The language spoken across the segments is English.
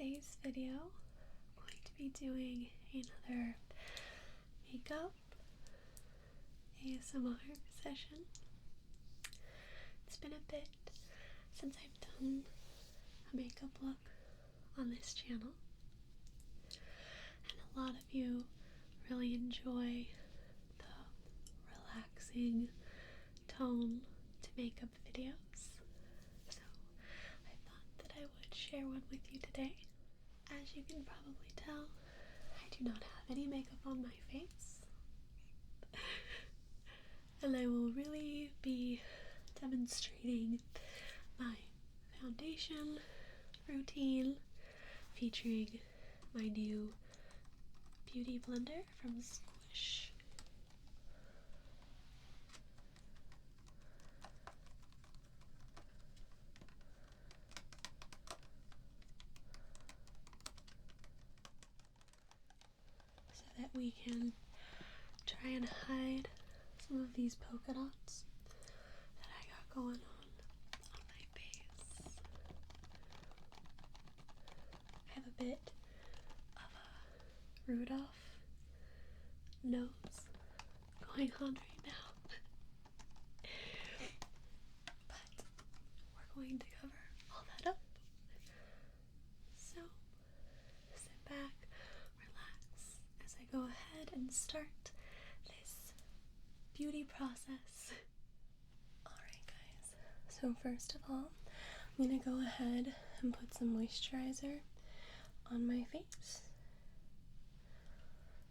today's video, I'm going to be doing another makeup ASMR session. It's been a bit since I've done a makeup look on this channel, and a lot of you really enjoy the relaxing tone to makeup videos, so I thought that I would share one with you today. As you can probably tell, I do not have any makeup on my face, and I will really be demonstrating my foundation routine featuring my new beauty blender from Squish. So that we can try and hide some of these polka dots that I got going on my face. I have a bit of a Rudolph nose going on right now. But we're going to cover all that up. So sit back, relax as I go ahead and start this beauty process. Alright guys, so first of all, I'm going to go ahead and put some moisturizer on my face.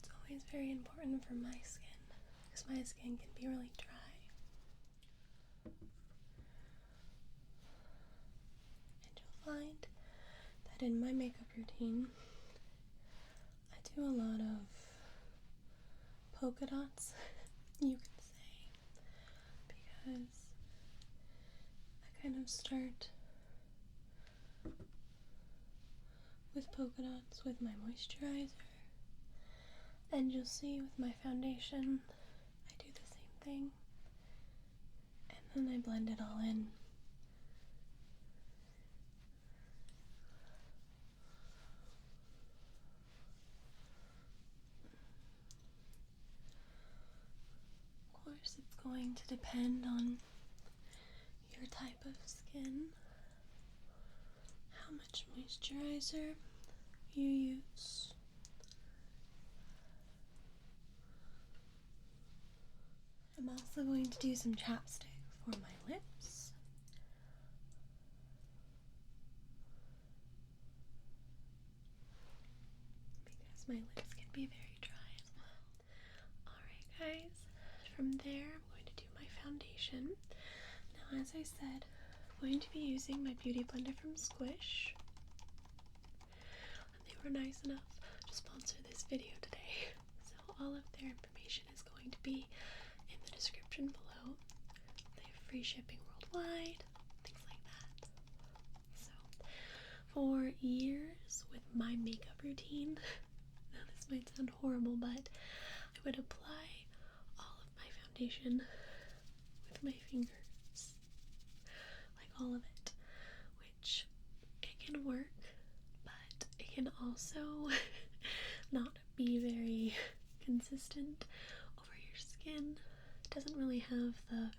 It's always very important for my skin because my skin can be really dry. And you'll find that in my makeup routine, I do a lot of polka dots, you could say, because I kind of start with polka dots with my moisturizer, and you'll see with my foundation I do the same thing, and then I blend it all in. Of course, it's going to depend on your type of skin, how much moisturizer you use. I'm also going to do some chapstick for my lips. Because my lips can be very dry as well. Alright guys, from there I'm going to do my foundation. Now as I said, I'm going to be using my beauty blender from Squish. And they were nice enough to sponsor this video today. So all of their information is going to be in the description below. They have free shipping worldwide, things like that. So for years with my makeup routine, now this might sound horrible, but I would apply all of my foundation with my fingers, like all of it, which it can work, but it can also not be very consistent over your skin. It doesn't really have the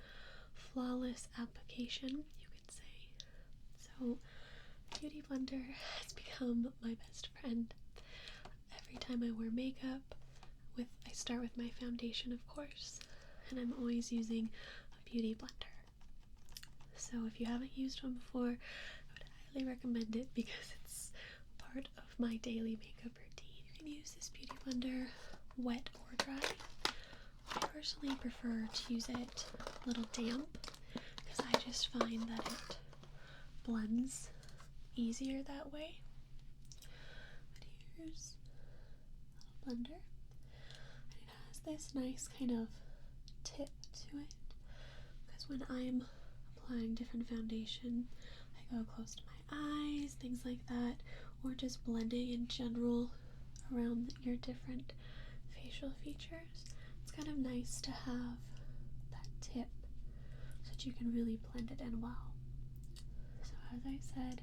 flawless application, you could say. So beauty blender has become my best friend. Every time I wear makeup, I start with my foundation, of course, and I'm always using a beauty blender. So if you haven't used one before, I would highly recommend it because it's part of my daily makeup routine. You can use this beauty blender wet or dry. I personally prefer to use it a little damp because I just find that it blends easier that way. But here's a little blender, and it has this nice kind of tip to it because when I'm applying different foundation, I go close to my eyes, things like that, or just blending in general around your different facial features. It's kind of nice to have that tip so that you can really blend it in well. So as I said,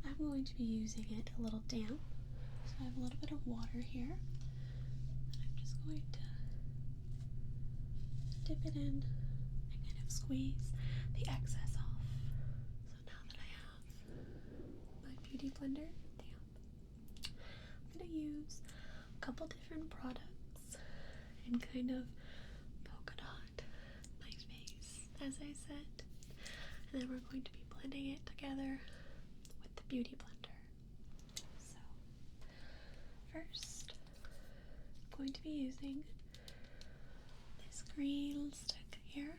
I'm going to be using it a little damp. So I have a little bit of water here. And I'm just going to dip it in and kind of squeeze the excess off. So now that I have my beauty blender damp, I'm going to use a couple different products and kind of polka dot my face, as I said. And then we're going to be blending it together with the beauty blender. So, first, I'm going to be using this green stick here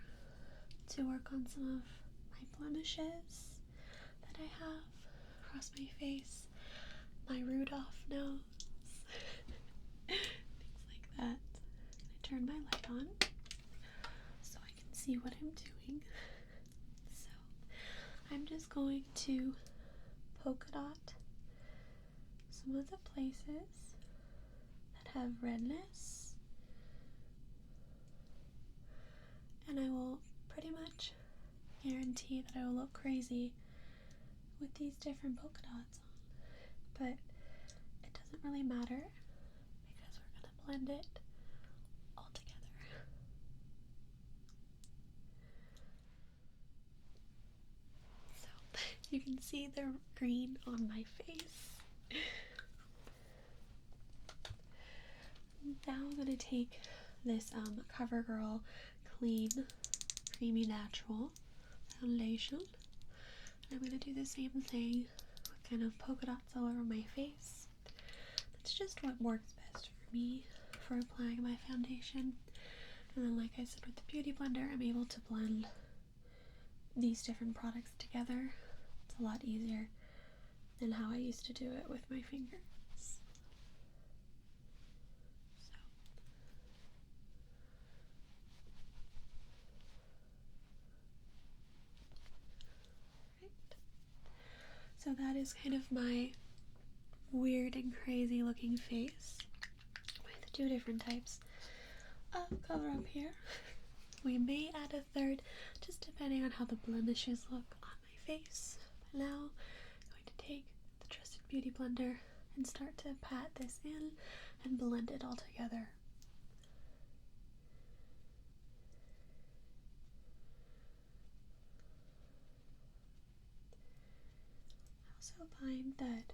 to work on some of my blemishes that I have across my face, my Rudolph nose, things like that. I'm going to turn my light on so I can see what I'm doing. So I'm just going to polka dot some of the places that have redness, and I will pretty much guarantee that I will look crazy with these different polka dots on, but it doesn't really matter because we're going to blend it all together. So you can see the green on my face. Now I'm going to take this CoverGirl Clean Creamy Natural foundation. I'm going to do the same thing with kind of polka dots all over my face. That's just what works best for me for applying my foundation. And then, like I said, with the Beauty Blender, I'm able to blend these different products together. It's a lot easier than how I used to do it with my fingers. So that is kind of my weird and crazy looking face with two different types of cover up here. We may add a third just depending on how the blemishes look on my face. But now I'm going to take the trusted Beauty Blender and start to pat this in and blend it all together. I also find that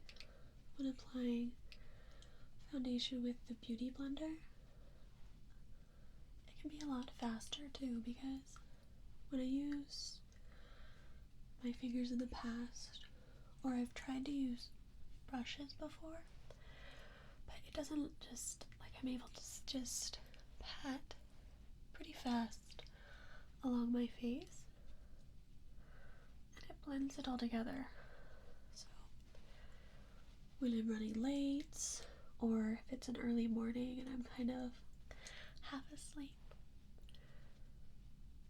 when applying foundation with the Beauty Blender, it can be a lot faster too, because when I use my fingers in the past, or I've tried to use brushes before, but it doesn't just, like, I'm able to just pat pretty fast along my face, and it blends it all together. So when I'm running late, or if it's an early morning and I'm kind of half asleep,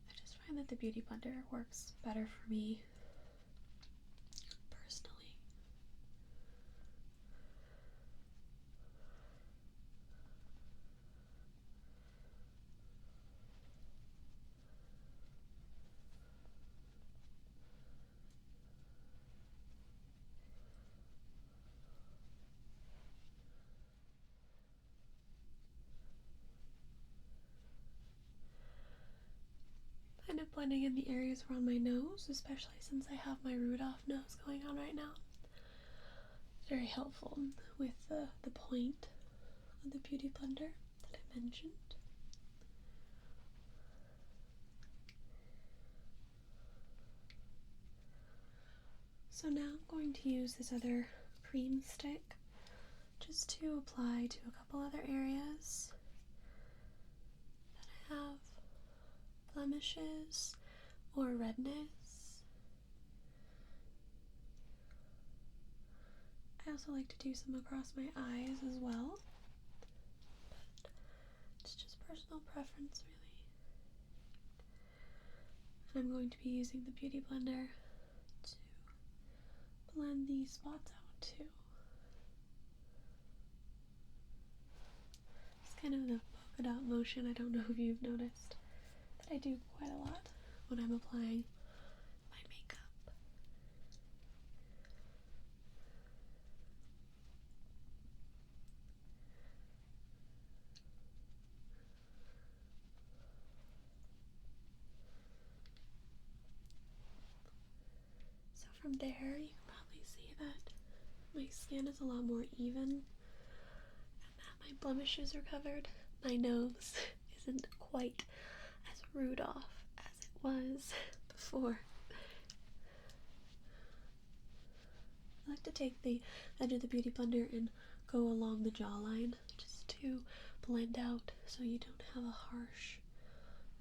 I just find that the Beauty Blender works better for me personally. Kind of blending in the areas around my nose, especially since I have my Rudolph nose going on right now. It's very helpful with the point of the Beauty Blender that I mentioned. So now I'm going to use this other cream stick just to apply to a couple other areas that I have blemishes or redness. I also like to do some across my eyes as well, but it's just personal preference, really. And I'm going to be using the Beauty Blender to blend these spots out too. It's kind of the polka dot motion. I don't know if you've noticed that I do quite a lot when I'm applying my makeup. from there, you can probably see that my skin is a lot more even and that my blemishes are covered. My nose isn't quite as rude off as it was before. I like to take the edge of the Beauty Blender and go along the jawline just to blend out so you don't have a harsh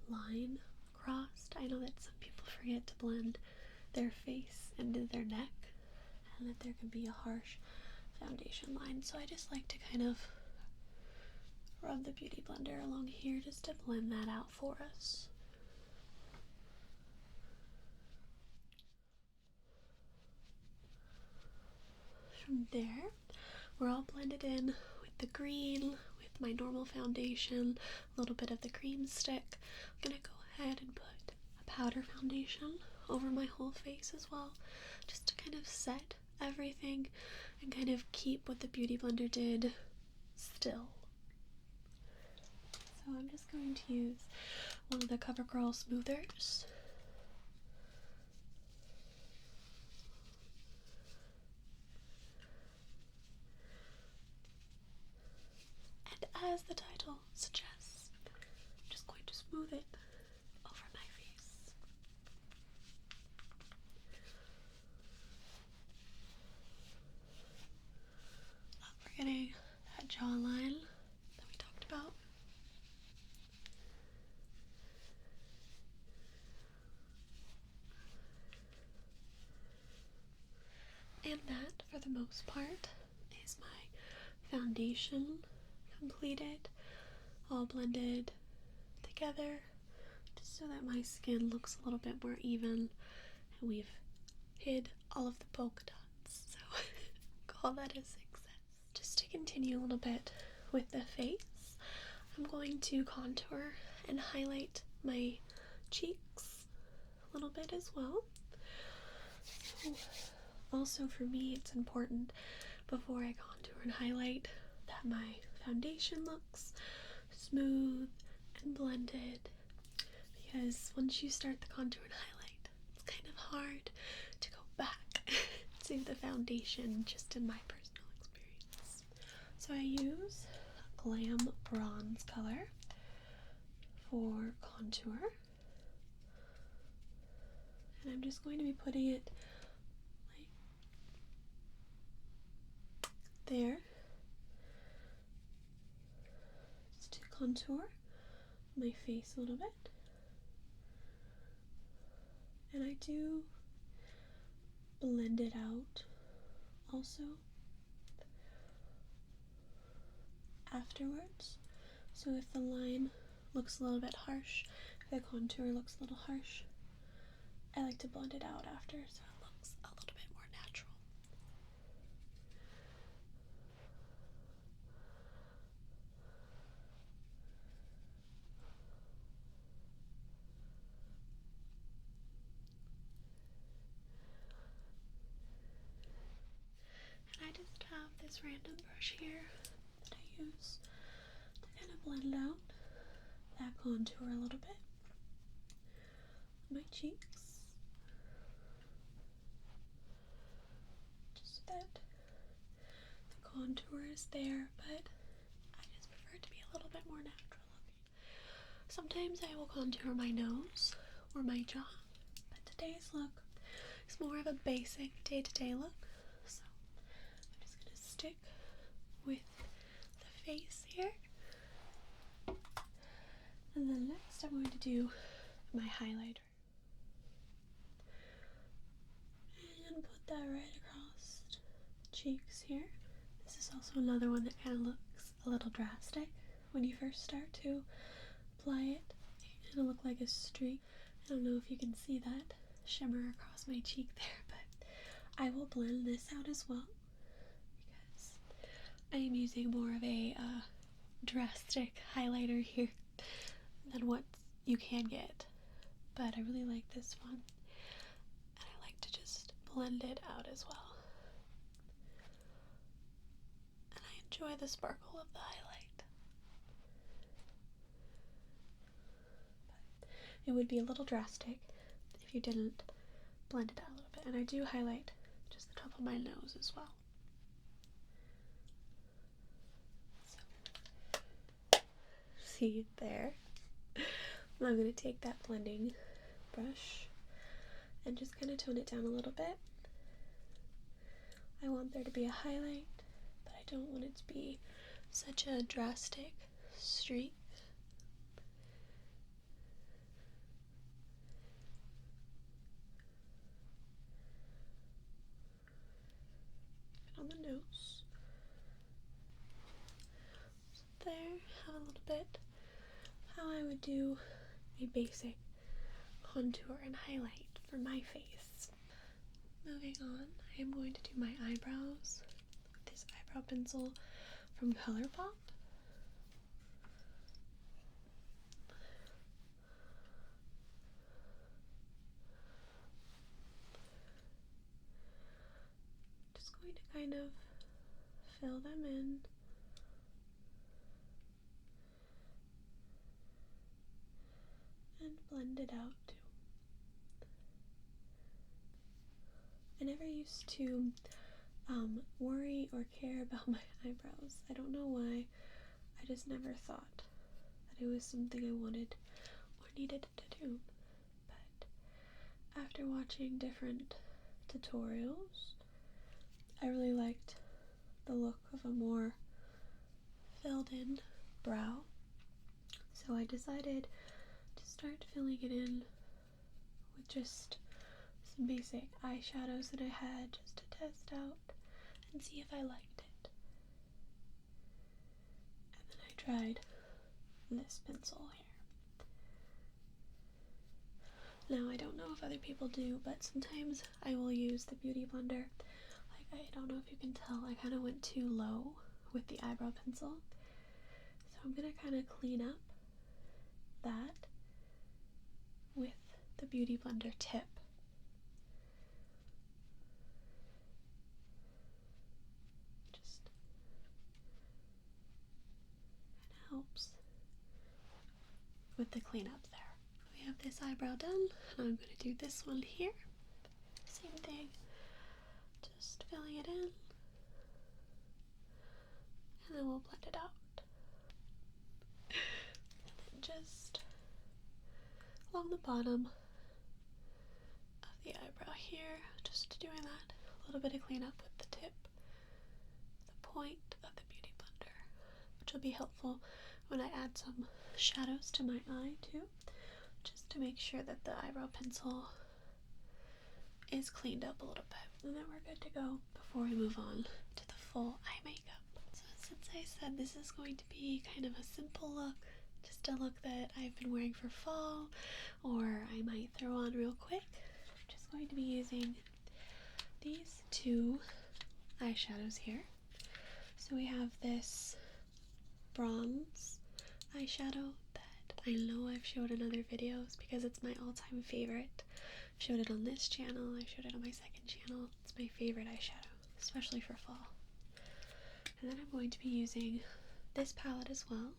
line crossed. I know that some people forget to blend their face into their neck and that there can be a harsh foundation line, so I just like to kind of rub the Beauty Blender along here just to blend that out for us. From there, we're all blended in with the green, with my normal foundation, a little bit of the cream stick. I'm gonna go ahead and put a powder foundation over my whole face as well, just to kind of set everything and kind of keep what the Beauty Blender did still. So I'm just going to use one of the CoverGirl smoothers. And as the title suggests, I'm just going to smooth it over my face. Not forgetting that jawline that we talked about. And that, for the most part, is my foundation completed, all blended together, just so that my skin looks a little bit more even, and we've hid all of the polka dots, so call that a success. Just to continue a little bit with the face, I'm going to contour and highlight my cheeks a little bit as well. So, also for me, it's important before I contour and highlight that my foundation looks smooth and blended, because once you start the contour and highlight, it's kind of hard to go back to the foundation, just in my personal experience. So I use a Glam Bronze color for contour, and I'm just going to be putting it there just to contour my face a little bit. And I do blend it out also afterwards. So if the line looks a little bit harsh, if the contour looks a little harsh, I like to blend it out after so it looks a little bit more natural. And I just have this random brush here that I use to kind of blend out that contour a little bit on my cheeks, just so that the contour is there, but I just prefer it to be a little bit more natural looking. Sometimes I will contour my nose or my jaw, but today's look is more of a basic day-to-day look, so I'm just going to stick with the face here. And then next I'm going to do my highlighter and put that right across the cheeks here. This is also another one that kind of looks a little drastic when you first start to apply it. It'll look like a streak. I don't know if you can see that shimmer across my cheek there, but I will blend this out as well because I am using more of a drastic highlighter here than what you can get, but I really like this one and I like to just blend it out as well, and I enjoy the sparkle of the highlight, but it would be a little drastic if you didn't blend it out a little bit. And I do highlight just the top of my nose as well. So, see there? I'm going to take that blending brush and just kind of tone it down a little bit. I want there to be a highlight, but I don't want it to be such a drastic streak. On the nose. So there, have a little bit how I would do a basic contour and highlight for my face. Moving on, I am going to do my eyebrows with this eyebrow pencil from ColourPop. Just going to kind of fill them in. And blend it out too. I never used to worry or care about my eyebrows. I don't know why. I just never thought that it was something I wanted or needed to do. But after watching different tutorials, I really liked the look of a more filled in brow. So I decided to start filling it in with just some basic eyeshadows that I had just to test out and see if I liked it. And then I tried this pencil here. Now I don't know if other people do, but sometimes I will use the Beauty Blender. Like, I don't know if you can tell, I kind of went too low with the eyebrow pencil. So I'm going to kind of clean up that with the Beauty Blender tip. Just helps with the cleanup there. We have this eyebrow done, and I'm going to do this one here. Same thing, just filling it in, and then we'll blend it out. And then just along the bottom of the eyebrow here, just doing that, a little bit of cleanup with the tip, the point of the Beauty Blender, which will be helpful when I add some shadows to my eye too, just to make sure that the eyebrow pencil is cleaned up a little bit. And then we're good to go before we move on to the full eye makeup. So since I said this is going to be kind of a simple look, just a look that I've been wearing for fall, or I might throw on real quick, I'm just going to be using these two eyeshadows here. So we have this bronze eyeshadow that I know I've showed in other videos because it's my all-time favorite. I've showed it on this channel, I've showed it on my second channel. It's my favorite eyeshadow, especially for fall. And then I'm going to be using this palette as well,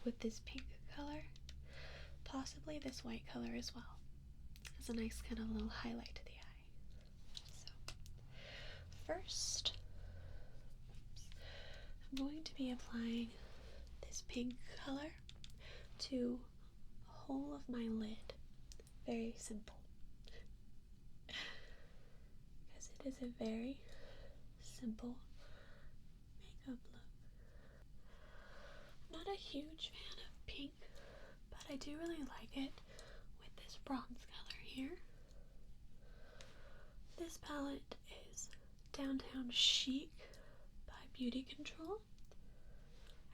with this pink color, possibly this white color as well, as a nice kind of little highlight to the eye. So, first, I'm going to be applying this pink color to the whole of my lid. Very simple. Because it is a very simple makeup look. I'm not a huge fan of pink, but I do really like it with this bronze color here. This palette is Downtown Chic by Beauty Control.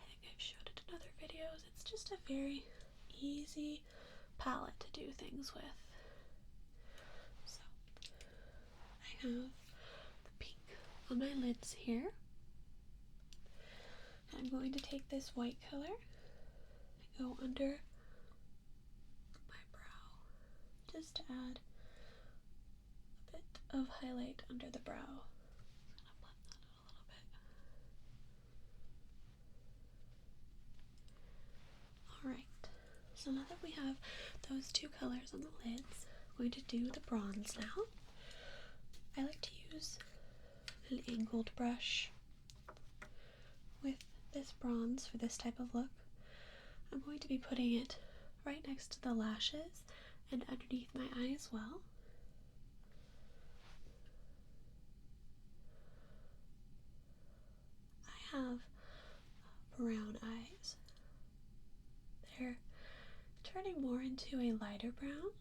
I think I've showed it in other videos. It's just a very easy palette to do things with. So I have the pink on my lids here. I'm going to take this white color and go under my brow just to add a bit of highlight under the brow. I'm just going to blend that out a little bit. Alright, so now that we have those two colors on the lids, I'm going to do the bronze now. I like to use an angled brush with this bronze for this type of look. I'm going to be putting it right next to the lashes and underneath my eye as well. I have brown eyes. They're turning more into a lighter brown,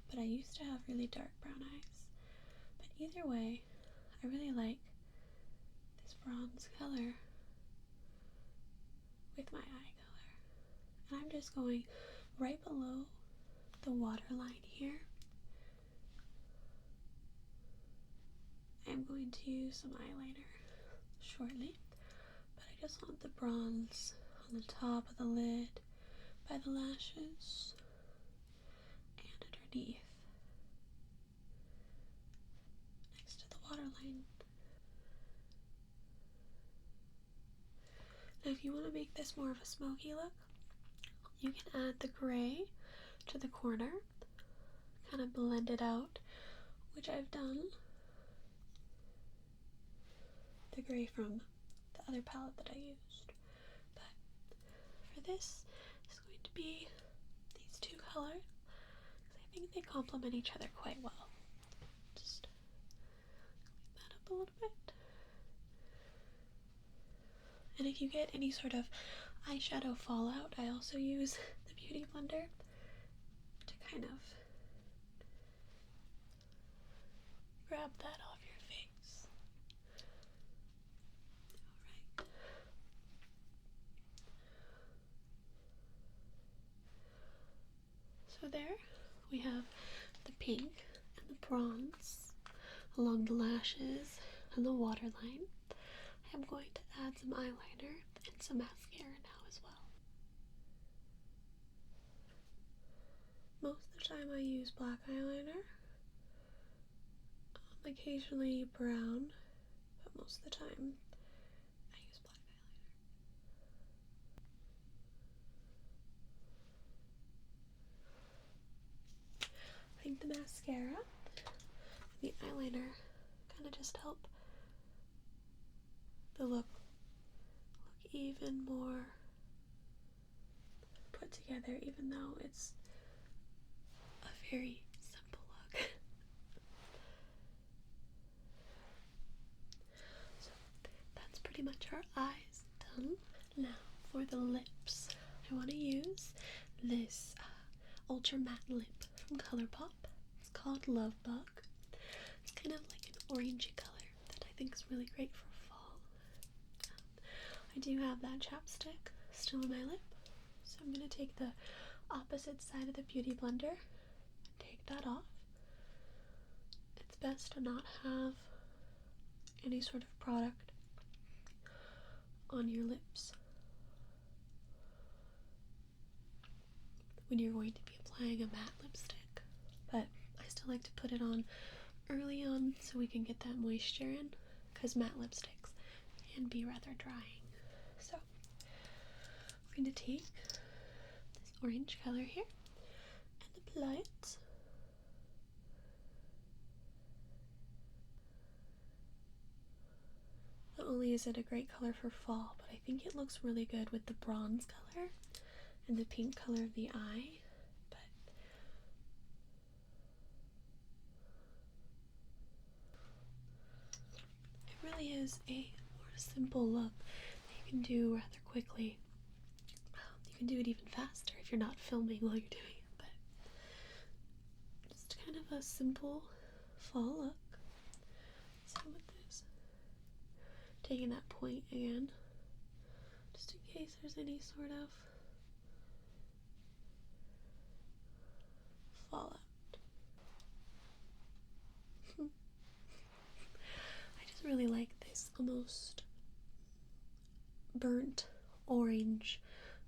but I used to have really dark brown eyes. But either way, I really like this bronze color with my eye color. And I'm just going right below the waterline here. I'm going to use some eyeliner shortly, but I just want the bronze on the top of the lid, by the lashes, and underneath, next to the waterline. Now if you want to make this more of a smoky look, you can add the gray to the corner, kind of blend it out, which I've done. The gray from the other palette that I used. But for this, it's going to be these two colors, because I think they complement each other quite well. Just clean that up a little bit. And if you get any sort of eyeshadow fallout, I also use the Beauty Blender to kind of grab that off your face. Alright. So there we have the pink and the bronze along the lashes and the waterline. I'm going to add some eyeliner and some mascara now as well. Most of the time I use black eyeliner, occasionally brown, but most of the time I use black eyeliner. I think the mascara and the eyeliner kind of just help the look even more put together, even though it's a very simple look. So that's pretty much our eyes done. Now for the lips, I want to use this ultra matte lip from ColourPop. It's called Love Bug. It's kind of like an orangey color that I think is really great for fall. I do have that chapstick still on my lip, so I'm going to take the opposite side of the Beauty Blender and take that off. It's best to not have any sort of product on your lips when you're going to be applying a matte lipstick, but I still like to put it on early on so we can get that moisture in, because matte lipsticks can be rather drying. So I'm going to take this orange color here and apply it. Not only is it a great color for fall, but I think it looks really good with the bronze color and the pink color of the eye. But it really is a more simple look that you can do rather quickly. You can do it even faster if you're not filming while you're doing it, but just kind of a simple fall look. So with this, taking that point again, just in case there's any sort of fallout. I just really like this almost burnt orange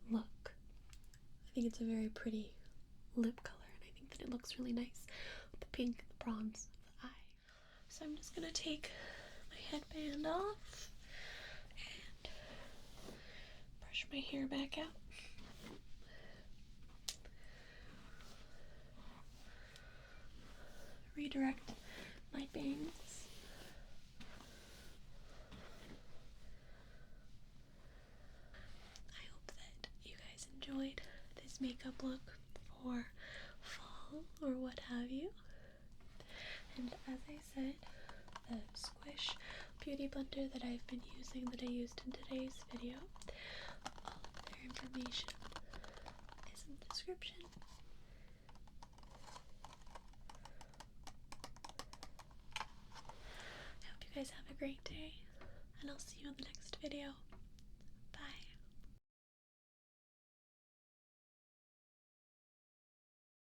look. I think it's a very pretty lip color, and I think that it looks really nice with the pink and the bronze of the eye. So I'm just going to take my headband off and brush my hair back out. Redirect my bangs makeup look for fall or what have you. And as I said, the Squish beauty blender that I've been using, that I used in today's video, all of their information is in the description. I hope you guys have a great day, and I'll see you in the next video.